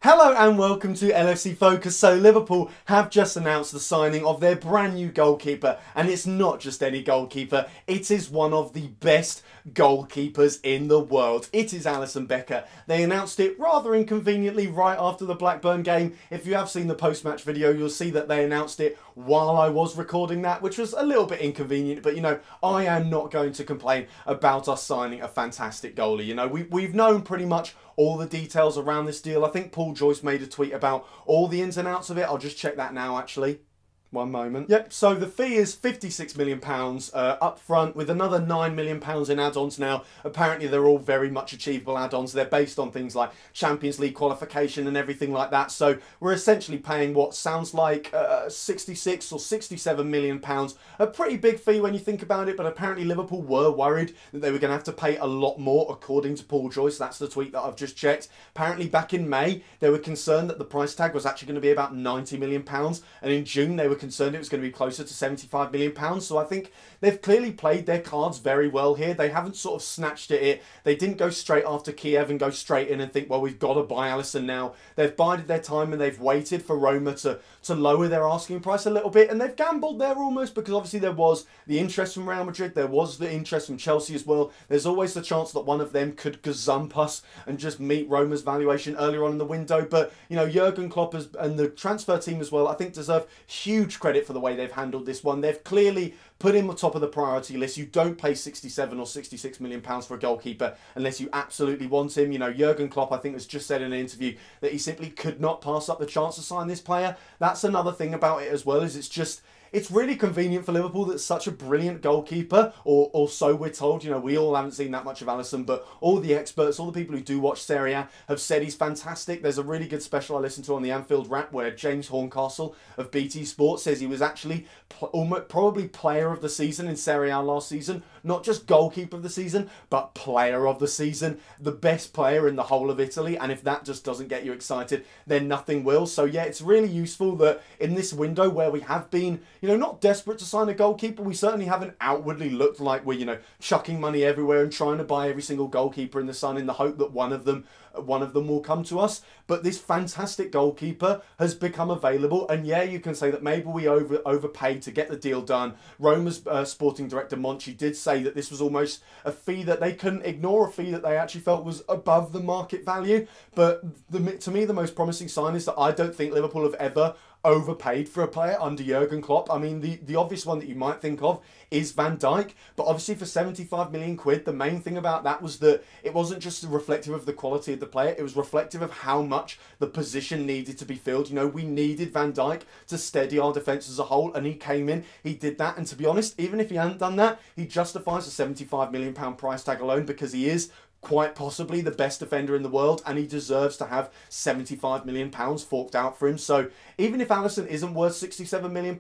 Hello and welcome to LFC Focus. So Liverpool have just announced the signing of their brand new goalkeeper, and it's not just any goalkeeper, it is one of the best goalkeepers in the world. It is Alisson Becker. They announced it rather inconveniently right after the Blackburn game. If you have seen the post-match video, you'll see that they announced it while I was recording that, which was a little bit inconvenient, but you know, I am not going to complain about us signing a fantastic goalie. You know, we've known pretty much all the details around this deal. I think Paul Joyce made a tweet about all the ins and outs of it. I'll just check that now, actually. One moment. Yep, so the fee is £56 million up front with another £9 million in add-ons now. Apparently they're all very much achievable add-ons. They're based on things like Champions League qualification and everything like that. So we're essentially paying what sounds like 66 or £67 million. A pretty big fee when you think about it, but apparently Liverpool were worried that they were going to have to pay a lot more, according to Paul Joyce. That's the tweet that I've just checked. Apparently back in May, they were concerned that the price tag was actually going to be about £90 million. And in June, they were concerned it was going to be closer to £75 million. So I think they've clearly played their cards very well here. They haven't sort of snatched at it. They didn't go straight after Kiev and go straight in and think, well, we've got to buy Alisson now. They've bided their time and they've waited for Roma to lower their asking price a little bit. And they've gambled there almost, because obviously there was the interest from Real Madrid. There was the interest from Chelsea as well. There's always the chance that one of them could gazump us and just meet Roma's valuation earlier on in the window. But, you know, Jurgen Klopp and the transfer team as well, I think deserve huge credit for the way they've handled this one. They've clearly put him on top of the priority list. You don't pay 67 or 66 million pounds for a goalkeeper unless you absolutely want him. You know, Jurgen Klopp, I think, has just said in an interview that he simply could not pass up the chance to sign this player. That's another thing about it as well, is it's really convenient for Liverpool that such a brilliant goalkeeper, or so we're told. You know, we all haven't seen that much of Alisson, but all the experts, all the people who do watch Serie A have said he's fantastic. There's a really good special I listened to on the Anfield Wrap where James Horncastle of BT Sport says he was actually probably player of the season in Serie A last season. Not just goalkeeper of the season, but player of the season. The best player in the whole of Italy. And if that just doesn't get you excited, then nothing will. So yeah, it's really useful that in this window where we have been, you know, not desperate to sign a goalkeeper, we certainly haven't outwardly looked like we're, you know, chucking money everywhere and trying to buy every single goalkeeper in the sun in the hope that one of them will come to us. But this fantastic goalkeeper has become available, and yeah, you can say that maybe we overpaid to get the deal done. Roma's sporting director Monchi did say that this was almost a fee that they couldn't ignore, a fee that they actually felt was above the market value. But to me, the most promising sign is that I don't think Liverpool have ever overpaid for a player under Jurgen Klopp. I mean, the obvious one that you might think of is Van Dijk, but obviously for 75 million quid, the main thing about that was that it wasn't just reflective of the quality of the player, it was reflective of how much the position needed to be filled. You know, we needed Van Dijk to steady our defence as a whole, and he came in, he did that, and to be honest, even if he hadn't done that, he justifies a £75 million price tag alone, because he is quite possibly the best defender in the world, and he deserves to have £75 million forked out for him. So even if Alisson isn't worth £67 million,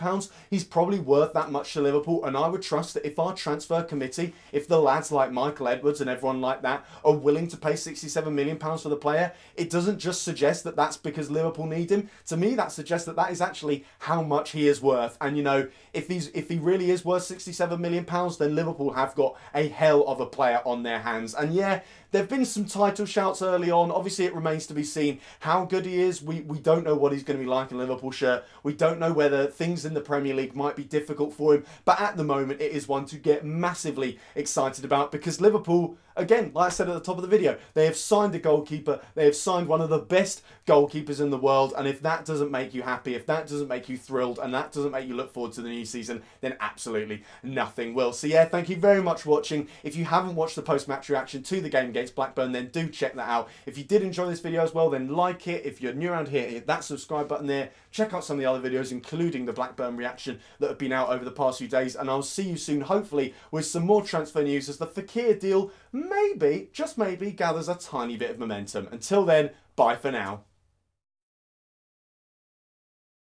he's probably worth that much to Liverpool. And I would trust that if our transfer committee, if the lads like Michael Edwards and everyone like that are willing to pay £67 million for the player, it doesn't just suggest that that's because Liverpool need him. To me, that suggests that that is actually how much he is worth. And you know, if he really is worth £67 million, then Liverpool have got a hell of a player on their hands. And yeah, there have been some title shouts early on. Obviously, it remains to be seen how good he is. We don't know what he's going to be like in a Liverpool shirt. We don't know whether things in the Premier League might be difficult for him. But at the moment, it is one to get massively excited about, because Liverpool, again, like I said at the top of the video, they have signed a goalkeeper. They have signed one of the best goalkeepers in the world. And if that doesn't make you happy, if that doesn't make you thrilled, and that doesn't make you look forward to the new season, then absolutely nothing will. So yeah, thank you very much for watching. If you haven't watched the post-match reaction to the game against Blackburn, then do check that out. If you did enjoy this video as well, then like it. If you're new around here, hit that subscribe button there. Check out some of the other videos, including the Blackburn reaction that have been out over the past few days. And I'll see you soon, hopefully, with some more transfer news as the Fekir deal maybe, just maybe, gathers a tiny bit of momentum. Until then, bye for now.